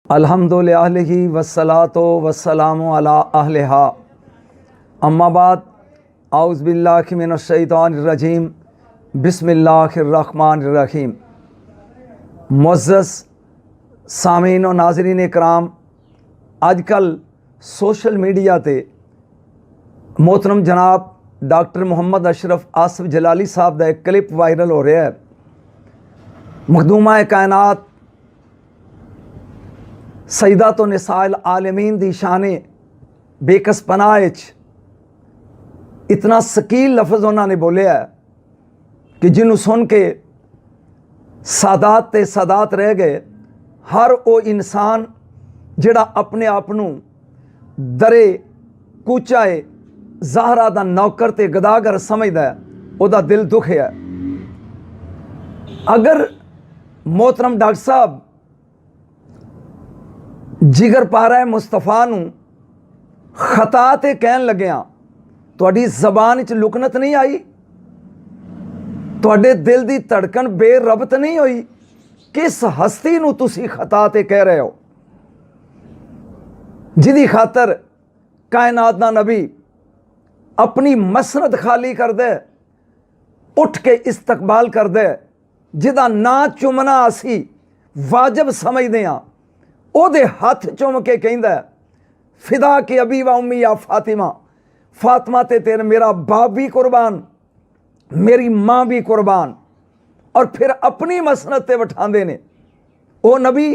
अल्हम्दुलिल्लाहि वस्सलातो वस्सलामु अला अहलिहा अम्मा बाद औज़ु बिल्लाहि मिनश शैतानिर रजीम बिस्मिल्लाहिर रहमानिर रहीम। मुअज़्ज़ज़ सामीन और नाज़रीन इकराम, अजकल सोशल मीडिया ते मोहतरम जनाब डॉक्टर मुहम्मद अशरफ आसिफ जलाली साहब का एक क्लिप वायरल हो रहा है। मखदूमा कायनात सईदा तो निसाइल आलमीन दी शाने बेकस पनाह इतना सकील लफ्ज़ उन्होंने बोलिया है कि जिन्हों सुन के सादात ते सादात रह गए। हर वो इंसान जिहड़ा अपने आप नूं दरे कूचाए ज़हरा दा नौकर ते गदागर समझदा है, उहदा दिल दुख है। अगर मोहतरम डॉक्टर साहब जिगर पारा मुस्तफा नूं खता ते कहन लग्या, तुहाडी ज़बान च लुकनत नहीं आई, तुहाडे दिल दी धड़कन बेरबत नहीं हुई। किस हस्ती नूं तुसी खता ते कह रहे हो, जिदी खातर कायनात दा नबी अपनी मसरत खाली कर दे, उठ के इस्तकबाल कर दे, जिदा ना चुमना असी वाजब समझदे हां, ओदे हाथ चुम के कहंदा है फिदा के अबी व उम्मी या फातिमा, फातिमा ते तेरे मेरा बाप भी कुर्बान, मेरी माँ भी कुर्बान। और फिर अपनी मसनत ते बिठांदे ने। ओ नबी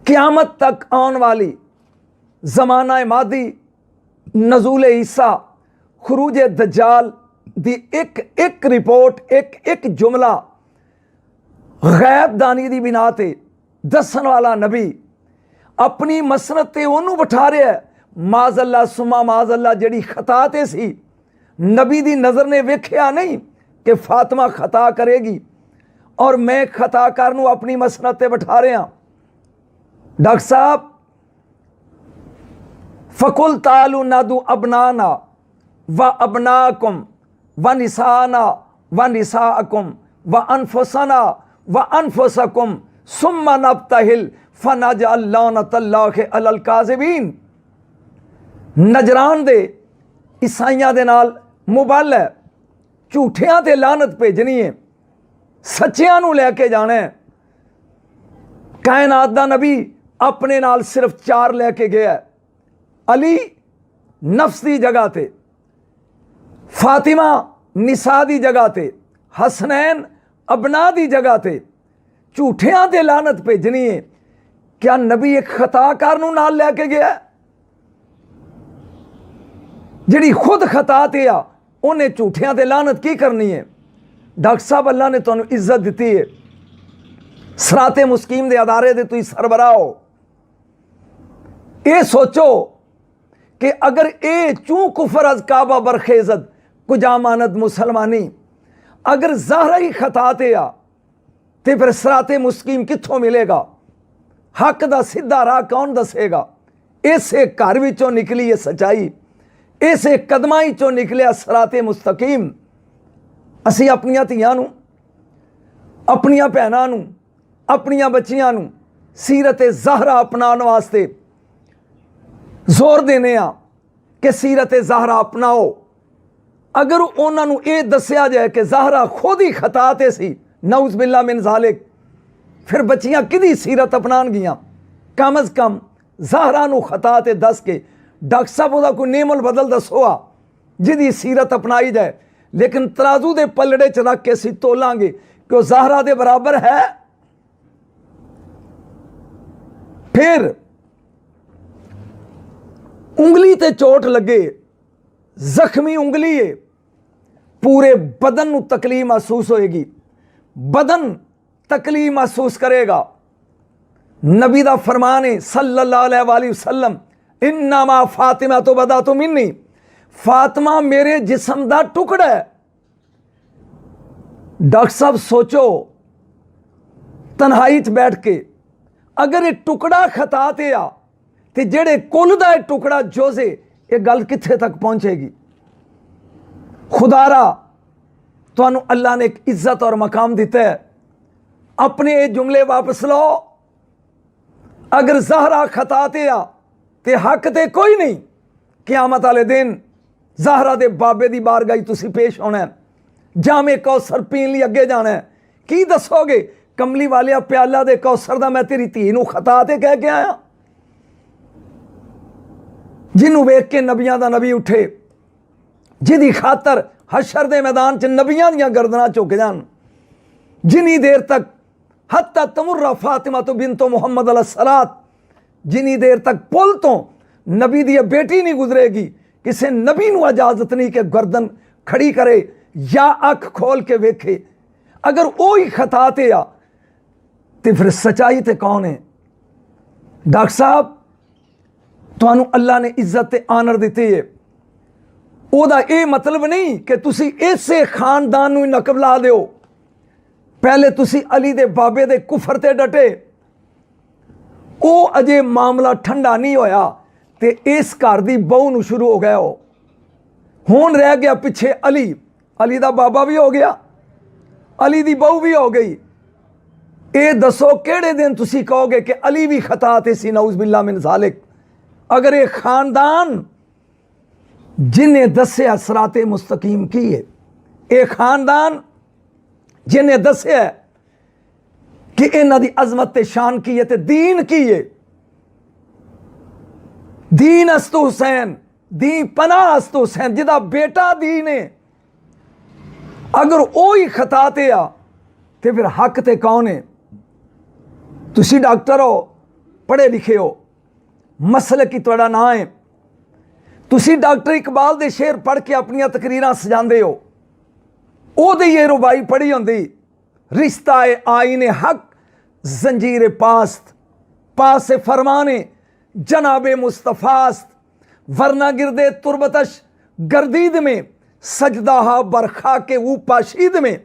क़यामत तक आने वाली ज़माना मादी नज़ूल ईसा खुरूज दज्जाल दी एक एक रिपोर्ट एक एक जुमला गैब दानी दी बिना ते दसन वाला नबी अपनी मसनत ते ओनू बिठा रहा है। माज़ल्ला सुमा माज़ल्ला जड़ी खता ते सी, नबी दी नज़र ने वेख्या नहीं कि फातिमा खता करेगी और मैं खताकार नू अपनी मसनत ते बिठा रहा। डॉक्टर साहब फ़कुल तालू नादू अबनाना व अबनाकुम व निसाना व निसाअकुम व अनफुसना व अनफुसकुम सुम्मा नब्तहिल फनजअल लानतल्लाहि अलल काज़िबीन। नजरान दे ईसाइयां दे नाल मुबल है, झूठियां ते लानत भेजनी है, सच्चियां नू लैके जाना है। कायनात दा नबी अपने नाल सिर्फ 4 लैके गया है, अली नफ्स की जगह ते, फातिमा निसा की जगह ते, हसनैन अबना की जगह ते। झूठियां ते लानत भेजनी है, क्या नबी एक खताकार नू नाल लैके गया जिहड़ी खुद खता ते आ, उन्हें झूठियां ते लानत की करनी है। डॉक्टर साहब अल्लाह ने तुहानू इज्जत दी है, सराते मुस्कीम दे अदारे दे तुसीं सरबराह हो। ये सोचो कि अगर ए चू कुफर अज काबा बरखेजत कुजामानत मुसलमानी, अगर ज़ाहरा ही खता ते आ तो फिर सराते मुस्कीम कित्थों मिलेगा? हक दा सीधा राह कौन दसेगा? इसे घर विचों निकली है सच्चाई, इसे कदमां चों निकलिया सराते मुस्तकीम। असी अपनियां धीआं नूं, अपनियां भैनां नूं, अपनियां बच्चियां नूं सीरत ज़हरा अपनाने वास्ते जोर देने आ कि सीरत ज़हरा अपनाओ। अगर उन्होंने ये दसिया जाए कि ज़हरा खुद ही खता ते सी, नऊज़ बिल्ला मिन ज़ालिक, फिर बच्चियां किदी सीरत अपनान गियां? कम अज़ कम ज़हरा नू खता ते दस के डॉक्टर साहब उहदा कोई नेमल बदल दसो आ जिहदी सीरत अपनाई जाए। लेकिन तराजू दे पलड़े च रख के असीं तोलांगे कि वह ज़हरा दे बराबर है। फिर उंगली ते चोट लगे, जख्मी उंगली है, पूरे बदन नू तकलीफ महसूस होएगी, बदन तकलीफ महसूस करेगा। नबी दा फरमान है सल्लल्लाहु अलैहि वसल्लम, इन्नमा फातिमा तो बदा तो मिन्नी, फातिमा मेरे जिस्म दा टुकड़ा है। डॉक्टर साहब सोचो तन्हाई च बैठ के, अगर ये टुकड़ा खता ते आ ते जेड़े कुल दा टुकड़ा जोजे, ये गल कित्थे तक पहुंचेगी? खुदारा तुहानू अल्लाह ने एक इज्जत और मकाम दिता है, अपने ये जुमले वापस लो, अगर ज़हरा खता ते आ ते हक ते कोई नहीं। क़यामत वाले दिन ज़हरा दे बाबे दी बारगाही तुसी पेश होना है, जामे कौसर पीन लई अगे जाना है। की दसोगे? कमली वालिया प्याला दे कौसर दा मैं तेरी धी नूं खता ते कह के आया। जिन्हों वेख के नबियां दा नबी उठे, जिदी खातर हशर दे मैदान च नबियां दियां गर्दनां झुक जान, जिनी देर तक हत्ता तमुर्रा फातिमा तो बिन तो मुहम्मद अलैहिस्सलात, जिनी देर तक पुल तो नबी दी बेटी नहीं गुजरेगी, किसी नबी नूं इजाजत नहीं कि गर्दन खड़ी करे या अख खोल के वेखे। अगर वो ही खता ते आ तो फिर सच्चाई ते कौन है? डॉक्टर साहब तुहानू अल्लाह ने इज्जत ते आनर दिती है, ओदा ये मतलब नहीं कि तुसी इसे खानदान नूं नकब ला दिओ। पहले तुसी अली दे बाबे दे कुफर ते डटे, वो अजे मामला ठंडा नहीं होया ते इस घर दी बहू नूं शुरू हो गया हो। हुण रह गया पिछे अली, अली दा बाबा भी हो गया, अली दी बहू भी हो गई। ये दसो केड़े दिन तुसी कहोगे कि अली भी खता ते सी, नऊज़ बिल्लाह मिन ज़ालिक। अगर ये खानदान जिन्हें दस्या सराते मुस्तकीम की है, ये खानदान जिन्हें दस्या कि इन्हां दी अजमत ते शान की है ते दीन की है, दीन अस्तु हुसैन, दी पनाह अस्तु हुसैन, जिदा बेटा दीन है, अगर वो ही खता ते आ तो फिर हक ते कौन है? तुसी डॉक्टर हो, पढ़े लिखे हो, मसले की तुहाड़ा ना है, तुसी डॉक्टर इकबाल दे शेर पढ़ के अपनी तकरीरां सजांदे हो, ओदे ये रुबाई पढ़ी होंदी, रिश्ता ए आईने हक जंजीर पास्त, पास फरमाने जनाबे मुस्तफ़ास्त, वरना गिरदे तुरबतश गर्दीद में सजदा बरखा के ऊपाशीद में।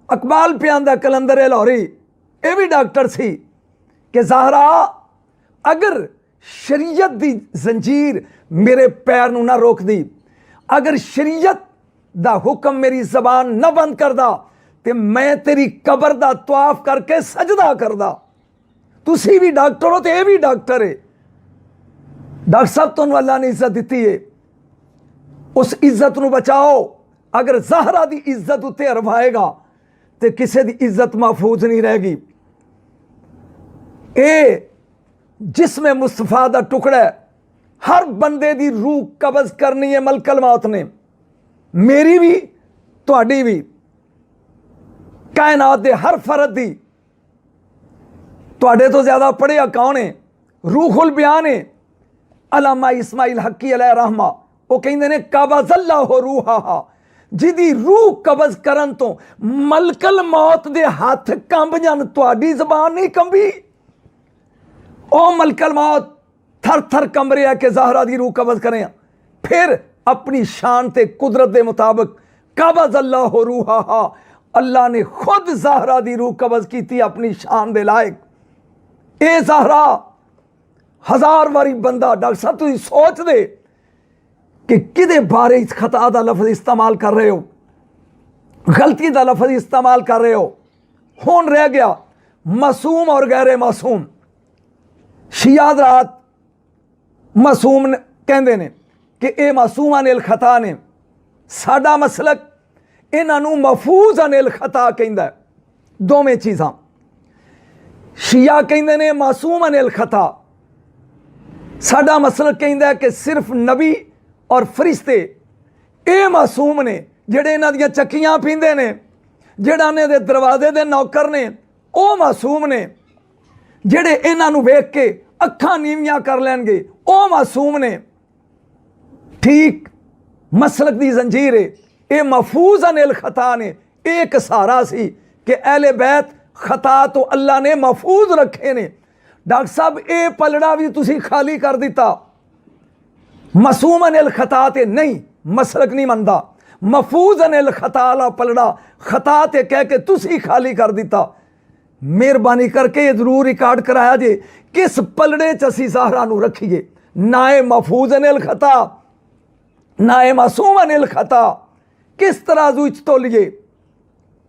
अकबाल पे आंदा कलंदर लाहौरी, ये भी डॉक्टर सी कि ज़हरा अगर शरीयत दी जंजीर मेरे पैर नूं ना रोक दी, अगर शरीयत दा हुक्म मेरी जबान न बंद करदा ते मैं तेरी कबर दा तवाफ करके सजदा करदा। तुसी भी डॉक्टर हो तो ये भी डॉक्टर है। डॉक्टर साहब तुहानूं अल्लाह ने इज्जत दी है, उस इज्जत नूं बचाओ। अगर ज़हरा दी इज्जत उत्ते हरवाएगा तो किसी दी इज्जत महफूज नहीं रहेगी। ए जिसमें मुस्तफा दा टुकड़ा है, हर बंदे दी रूह कब्ज़ करनी है मलकल मौत ने, मेरी भी तुहाडी भी, कायनात दे हर फर्द दी। तुहाडे तो ज़्यादा पढ़िया कौन है? रूहुल बयान है अल्लामा इस्माइल हक्की अलैहि रहमा, वो कहंदे ने कबज़ल्लाहु रूहा, जिदी रूह कब्ज़ करन तो मलकल मौत दे हाथ कंब जान, तुहाडी ज़बान नहीं कंबी। ओ मलकल मौत थर थर कंब रहा कि ज़हरा दी रूह कब्ज़ करें, फिर अपनी शान ते कुदरत के मुताबिक कबज़ल्लाहु रूहा, अल्लाह ने खुद ज़हरा दी रूह कब्ज़ की अपनी शान दे लायक। ए ज़हरा हजार वारी बंदा, डॉक्टर साहब तुम सोच दे कि किदे बारे इस खता दा लफ्ज़ इस्तेमाल कर रहे हो, गलती दा लफ्ज़ इस्तेमाल कर रहे हो। हुण रह गया मासूम और गैर मासूम। शिया हज़रात मासूम कहते हैं कि ये मासूम अनिल खता ने, साडा मसलक इन्हों महफूज अनिल खता कहता है। दोवें चीज़ां, शिया कहते हैं मासूम अनिल खता, साडा मसलक कहता है कि सिर्फ नबी और फरिश्ते ये मासूम ने, जेड़े इन्हां दियां चक्कियां पींदे ने, जेड़ा इन्हां दे दरवाजे दे नौकर ने, वो मासूम ने, जेड़े इन्हां नूं वेख के अखां नीवियां कर लैणगे वो मासूम ने। ठीक मसलक दी जंजीर है, ये महफूज अनिल खता ने। एक सहारा सी कि अहले बैत खता तो अल्लाह ने महफूज रखे ने। डॉक्टर साहब ये पलड़ा भी तुसी खाली कर दिता, मासूम अनिल खता ते नहीं, मसलक नहीं मनता, महफूज अनिल खता वाला पलड़ा खता ते कह के तुसी खाली कर दिता। मेहरबानी करके ये जरूर रिकॉर्ड कराया जे किस पलड़े च असी ज़हरा नूं रखीए, ना ए महफूज अनिल खता ना ए मासूम अनिल खता। किस तराजू च तोलिए?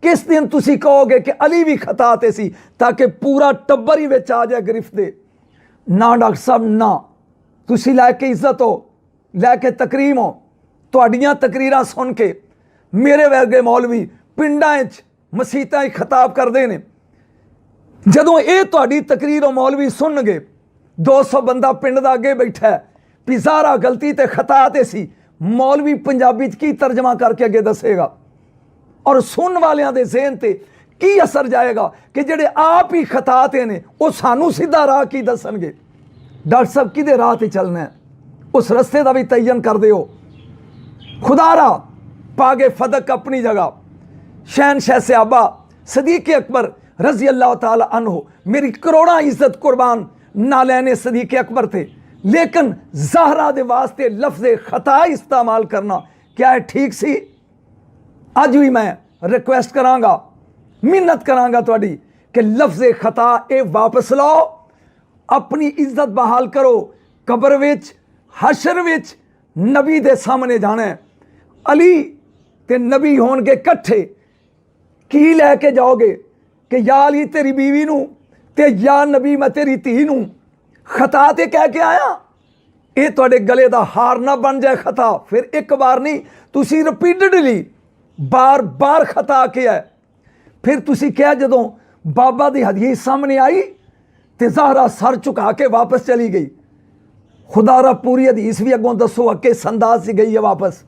किस दिन तुसी कहोगे कि अली भी खता ते सी, ताकि पूरा टब्बर ही विच आ जाए गिरफ्त दे। ਨਾ ਡਾਕਟਰ ਸਾਹਿਬ ਨਾ, ਤੁਸੀਂ ਲੈ ਕੇ ਇੱਜ਼ਤ ਹੋ, ਲੈ ਕੇ ਤਕਰੀਮ ਹੋ। ਤੁਹਾਡੀਆਂ ਤਕਰੀਰਾਂ ਸੁਣ ਕੇ ਮੇਰੇ ਵਰਗੇ ਮੌਲਵੀ ਪਿੰਡਾਂ 'ਚ ਮਸੀਤਾਂ 'ਚ ਖਿਤਾਬ ਕਰਦੇ ਨੇ। ਜਦੋਂ ਇਹ ਤੁਹਾਡੀ ਤਕਰੀਰ ਉਹ ਮੌਲਵੀ ਸੁਣਨਗੇ, 200 ਬੰਦਾ ਪਿੰਡ ਦਾ ਅੱਗੇ ਬੈਠਾ ਹੈ ਵੀ ਜ਼ਾਹਰਾ ਗਲਤੀ ਤੇ ਖਤਾ ਤੇ ਸੀ, ਮੌਲਵੀ ਪੰਜਾਬੀ 'ਚ ਕੀ ਤਰਜਮਾ ਕਰਕੇ ਅੱਗੇ ਦੱਸੇਗਾ? ਔਰ ਸੁਣਨ ਵਾਲਿਆਂ ਦੇ ਜ਼ਿਹਨ ਤੇ ਕੀ ਅਸਰ ਜਾਏਗਾ ਕਿ ਜਿਹੜੇ ਆਪ ਹੀ ਖਤਾ ਤੇ ਨੇ ਉਹ ਸਾਨੂੰ ਸਿੱਧਾ ਰਾਹ ਕੀ ਦੱਸਣਗੇ? ਡਾਕਟਰ ਸਾਹਿਬ ਕਿਹਦੇ ਰਾਹ ਤੇ ਚੱਲਣਾ ਹੈ, उस रस्ते का भी तयन कर दो। खुदारा पागे फदक अपनी जगह, शहनशाह सहाबा सदीक अकबर रजी अल्लाह ताला अन्हो, मेरी करोड़ा इज्जत कुर्बान ना लेने सदीक अकबर थे, लेकिन ज़हरा दे वास्ते लफ्ज़ खता इस्तेमाल करना क्या है ठीक सी? अज भी मैं रिक्वेस्ट करांगा, मिन्नत करांगा तुहाडी कि लफ्ज़ खता ये वापस लाओ, अपनी इज्जत बहाल करो। कबर विच हशर विच नबी दे सामने जाना है, अली ते नबी होणगे कट्ठे, की लैके जाओगे कि या अली तेरी बीवी नूं ते या नबी मैं तेरी धी नूं खता ते कह के आया? ये तुहाडे गले दा हार ना बन जाए खता। फिर एक बार नहीं, तुसी रिपीटडली बार बार खता किया है। फिर तुसी क्या जदों बाबा दी हदीस सामने आई ते ज़हरा सर झुका के वापस चली गई। खुदारा पूरी हदीस भी अगों दसो अके संदाज से गई है वापस।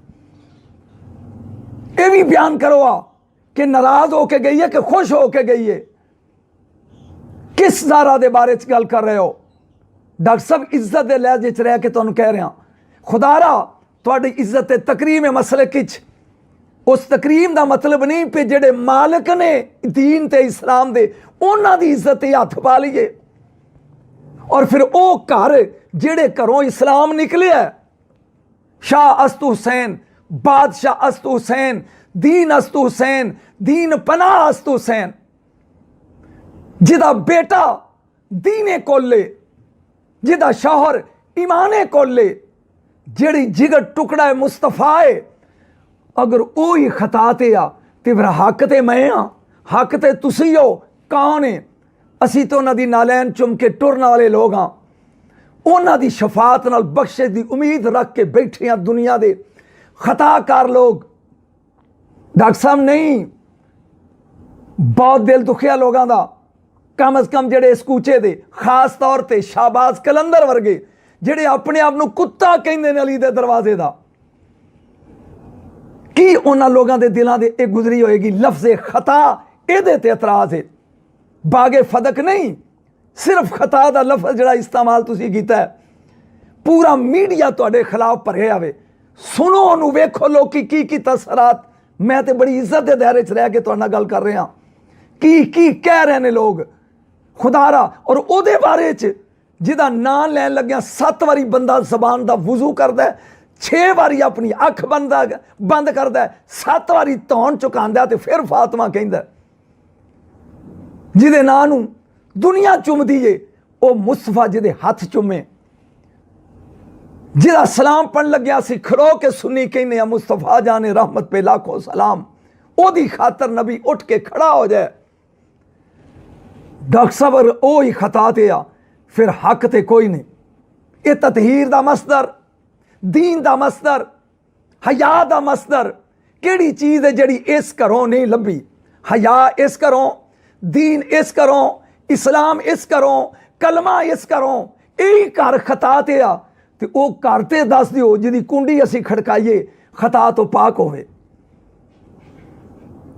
ये भी बयान करो कि नाराज होके गई है कि खुश होके गई है। किस ज़हरा दे बारे च गल कर रहे हो? डॉक्टर साहब इज्जत के लहजे च रह के तुहानूं कह रहा, खुदारा तुहाडी इज्जत तकरीम है मसले किच। उस तकरीम का मतलब नहीं कि जेडे मालिक ने दीन ते इस्लाम दे उन्हां दी इज्जत हथ पा लीए, और फिर वो घर जेड़े घरों इस्लाम निकले है, शाह अस्तु हुसैन, बादशाह अस्तु हुसैन, दीन अस्तु हुसैन, दीन पनाह अस्तु हुसैन, जिदा बेटा दीने कोले, जिदा शौहर ईमाने कोले, जेड़ी जिगर टुकड़ा है मुस्तफा है, अगर वो ही खताते आ तो फिर हक तो मैं हाँ, हक तो तुसी हो। कौन है? असी तो उन्होंने नालैन चुम के टुरन वाले लोग हाँ, उन्होंने शफात नाल बख्शे की उम्मीद रख के बैठे हैं दुनिया के खताकार लोग। डॉक्टर साहब नहीं, बहुत दिल दुखिया लोगों का, कम अज कम जेडे इस कूचे दे, खास तौर पर शाहबाज कलंदर वर्गे जेडे अपने आप को कुत्ता कहते हैं अली दे दरवाजे का, की उन्होंने लोगों के दिलों से एक गुजरी होएगी लफ्ज़ खता? ये एतराज़ है, बागे फदक नहीं, सिर्फ खता का लफ्ज़ जड़ा इस्तेमाल तुसी कीता है। पूरा मीडिया तुहाडे खिलाफ भरिया आवे, सुनो उन्होंने, वेखो लोग की तसरात। मैं तो बड़ी इज्जत के दायरे च रह के तुहाडे नाल गल कर रहा, की कह रहे हैं लोग खुदारा। और उहदे बारे च जिहदा नाम लैन लग्या 7 वारी बंदा जबान का वुजू करता है, 6 वारी अपनी अख बंद करता है, 7 वारी धौन चुकांदा तो फिर फातिमा कहंदा, जिहदे नां नूं दुनिया चुमदी है, वो मुस्तफा जिहदे हथ चुमे, जिहदा सलाम पढ़ लग्या सी खड़ो के सुन्नी कहने मुस्तफा जाने रहमत पे लाखों सलाम, ओदी खातर नबी उठ के खड़ा हो जाए। डॉक्टर साहब वो ही खता ते आ, फिर हक ते कोई नहीं। ये ततहीर दा मसदर, दीन दा मसदर, हया दा मसदर केड़ी चीज़ है जिहड़ी इस घरों नहीं लभी? हया इस घरों, दीन इस घरों, इस्लाम इस घरों, कलमा इस घरों। यही घर खता ते आ ते वो घर ते दस दिओ जिहदी कुंडी असीं खड़काइए खता तो पाक होवे।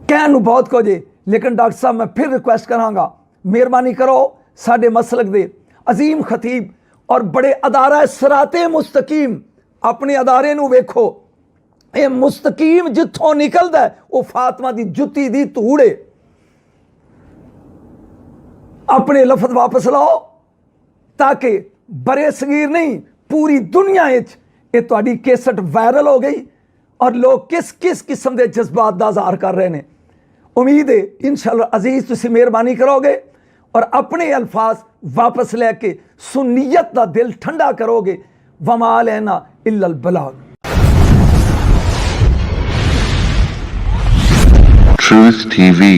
कहण नूं बहुत कुछ है, लेकिन डॉक्टर साहब मैं फिर रिक्वेस्ट करांगा, मेहरबानी करो साडे मसलक दे अजीम खतीब और बड़े अदारा सराते मुस्तकीम, अपने अदारे नूं वेखो, ये मुस्तकीम जिथों निकलदा है वो फातिमा दी जुत्ती दी धूड़ है। अपने लफ्ज वापस लाओ ताकि बड़े सगीर नहीं पूरी दुनिया ये तुहाडी केसट वायरल हो गई और लोग किस किस किस्म के जज्बात का इज़हार कर रहे हैं। उम्मीद है इंशाअल्लाह अजीज़ तुसी मेहरबानी करोगे और अपने अल्फाज वापस लैके सुन्नियत का दिल ठंडा करोगे। वमा अलैना इल्लल बलाग। Truth TV